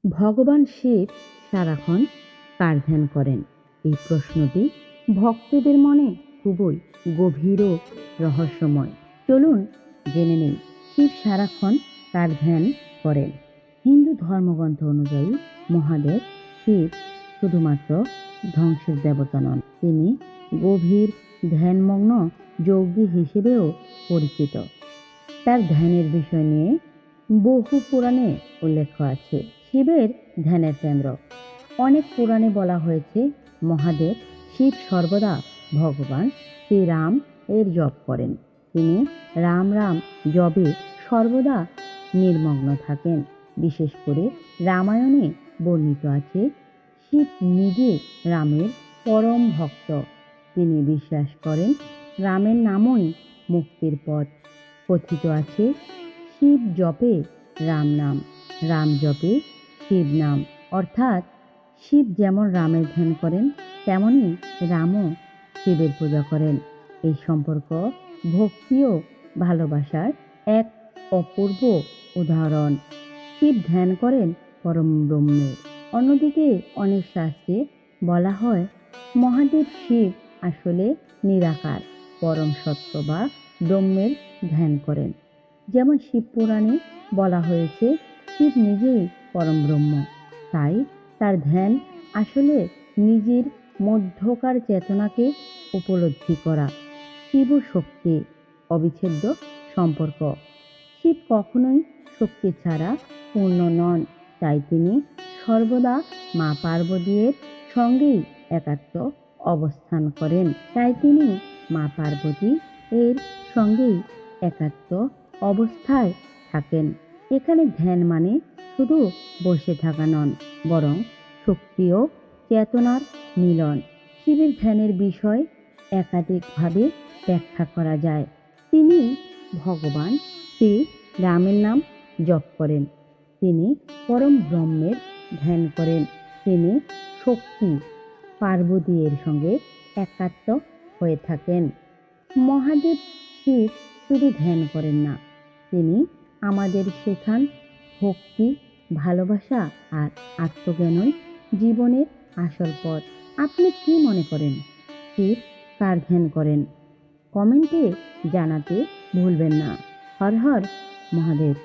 ভগবান শিব সারাক্ষণ কার ধ্যান করেন? এই প্রশ্নটি ভক্তদের মনে খুবই গভীর ও রহস্যময়। চলুন জেনে নেই শিব সারাক্ষণ কার ধ্যান করেন। হিন্দু ধর্মগ্রন্থ অনুযায়ী মহাদেব শিব শুধুমাত্র ধ্বংসের দেবতা নন, তিনি গভীর ধ্যানমগ্ন যোগী হিসেবেও পরিচিত। তার ধ্যানের বিষয় নিয়ে বহু পুরাণে উল্লেখ আছে। শিবের ধ্যানের কেন্দ্র। অনেক পুরাণে বলা হয়েছে মহাদেব শিব সর্বদা ভগবান শ্রীরাম এর জপ করেন। তিনি রাম রাম জপে সর্বদা নির্মগ্ন থাকেন। বিশেষ করে রামায়ণে বর্ণিত আছে শিব নিজে রামের পরম ভক্ত। তিনি বিশ্বাস করেন রামের নামই মুক্তির পথ। কথিত আছে শিব জপে রাম নাম, রাম জপে শিব নাম। অর্থাৎ শিব যেমন রামের ধ্যান করেন, তেমনি রামও শিবের পূজা করেন। এই সম্পর্ক ভক্তি ও ভালোবাসার এক অপূর্ব উদাহরণ। শিব ধ্যান করেন পরম ব্রহ্মের। অন্যদিকে অনেক শাস্ত্রে বলা হয় মহাদেব শিব আসলে নিরাকার পরম সত্য বা ব্রহ্মের ধ্যান করেন। যেমন শিব পুরাণে বলা হয়েছে শিব নিজেই পরম ব্রহ্ম, তাই তার ধ্যান আসলে নিজের মধ্যকার চেতনাকে উপলব্ধি করা। শিব ও শক্তি অবিচ্ছেদ্য সম্পর্ক। শিব কখনোই শক্তি ছাড়া পূর্ণ নন, তাই তিনি সর্বদা মা পার্বতীর সঙ্গেই একাত্ম অবস্থান করেন। তাই তিনি মা পার্বতী এর সঙ্গেই একাত্ম অবস্থায় থাকেন। এখানে ধ্যান মানে শুধু বসে থাকা নন, বরং শক্তি ও চেতনার মিলন। শিবের ধ্যানের বিষয় একাধিকভাবে ব্যাখ্যা করা যায়। তিনি ভগবান শ্রী রামের নাম জপ করেন, তিনি পরম ব্রহ্মের ধ্যান করেন, তিনি শক্তি পার্বতী এর সঙ্গে একাত্ম হয়ে থাকেন। মহাদেব শিব শুধু ধ্যান করেন না, তিনি আমাদের শেখান ভক্তি, ভালোবাসা আর আত্মজ্ঞানই জীবনের আসল পথ। আপনি কি মনে করেন শিব কার ধ্যান করেন? কমেন্টে জানাতে ভুলবেন না। হর হর মহাদেব।